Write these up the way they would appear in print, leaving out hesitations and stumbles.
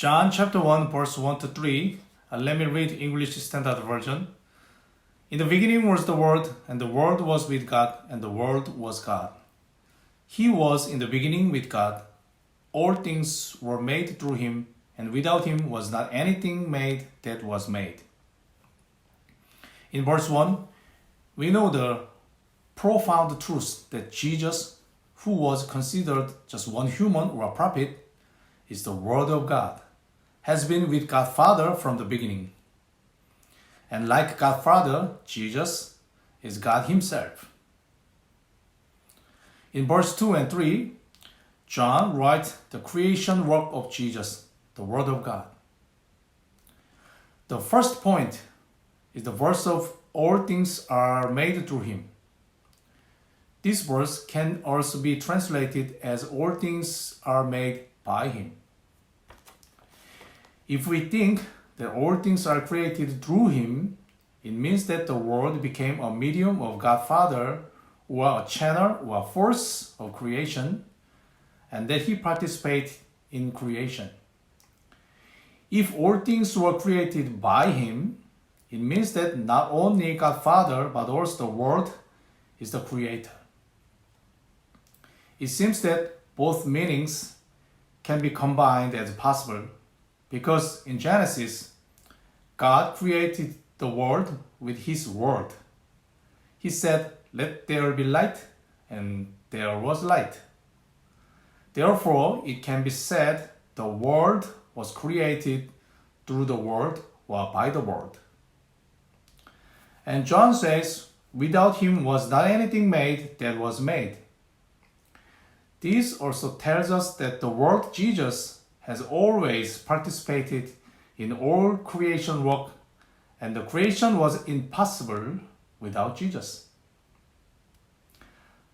John chapter 1 verse 1 to 3. Let me read English Standard Version. In the beginning was the Word, and the Word was with God, and the Word was God. He was in the beginning with God. All things were made through him, and without him was not anything made that was made. In verse 1, we know the profound truth that Jesus, who was considered just one human or a prophet, is the Word of God, has been with God Father from the beginning. And like God Father, Jesus is God Himself. In verse 2 and 3, John writes the creation work of Jesus, the Word of God. The first point is the verse of all things are made through Him. This verse can also be translated as all things are made by Him. If we think that all things are created through Him, it means that the Word became a medium of God Father, or a channel or a force of creation, and that He participates in creation. If all things were created by Him, it means that not only God Father, but also the Word is the Creator. It seems that both meanings can be combined as possible, because in Genesis, God created the world with His Word. He said, "Let there be light," and there was light. Therefore, it can be said the world was created through the Word or by the Word. And John says, without Him was not anything made that was made. This also tells us that the Word Jesus has always participated in all creation work, and the creation was impossible without Jesus.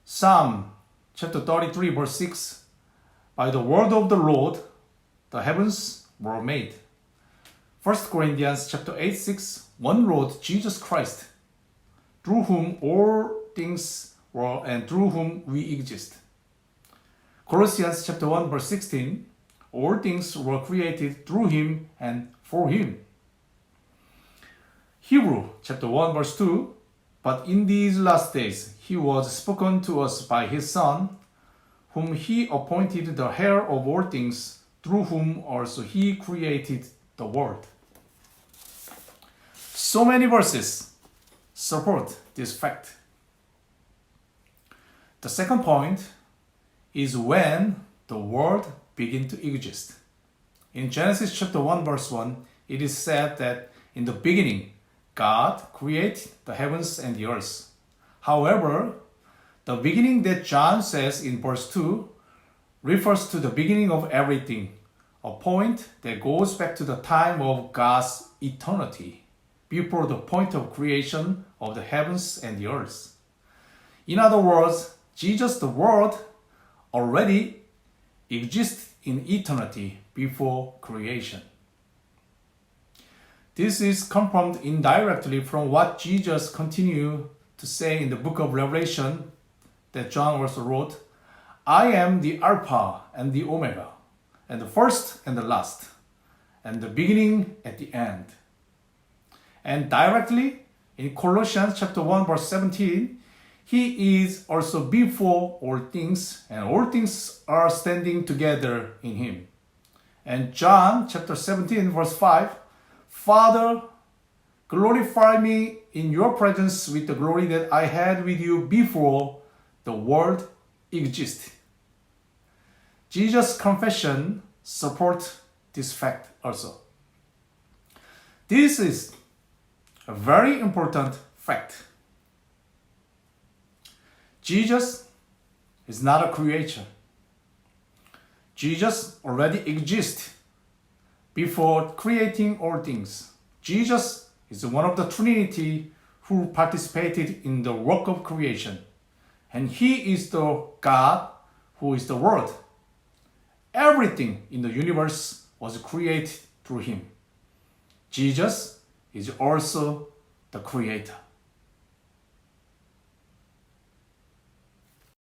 Psalm chapter 33 verse 6, by the word of the Lord the heavens were made. 1 Corinthians chapter 8 6, one Lord Jesus Christ, through whom all things were and through whom we exist. Colossians chapter 1 verse 16, all things were created through Him and for Him. Hebrew chapter 1 verse 2, but in these last days He was spoken to us by His Son, whom He appointed the heir of all things, through whom also He created the world. So many verses support this fact. The second point is when the world began to exist. In Genesis chapter 1 verse 1, it is said that in the beginning, God created the heavens and the earth. However, the beginning that John says in verse 2 refers to the beginning of everything, a point that goes back to the time of God's eternity, before the point of creation of the heavens and the earth. In other words, Jesus the Word already exists in eternity before creation. This is confirmed indirectly from what Jesus continued to say in the book of Revelation that John also wrote, "I am the Alpha and the Omega, and the first and the last, and the beginning at the end." And directly in Colossians chapter 1 verse 17, He is also before all things, and all things are standing together in Him. And John chapter 17 verse 5, "Father, glorify me in your presence with the glory that I had with you before the world existed." Jesus' confession supports this fact also. This is a very important fact. Jesus is not a creature. Jesus already exists before creating all things. Jesus is one of the Trinity who participated in the work of creation. And He is the God who is the Word. Everything in the universe was created through Him. Jesus is also the Creator.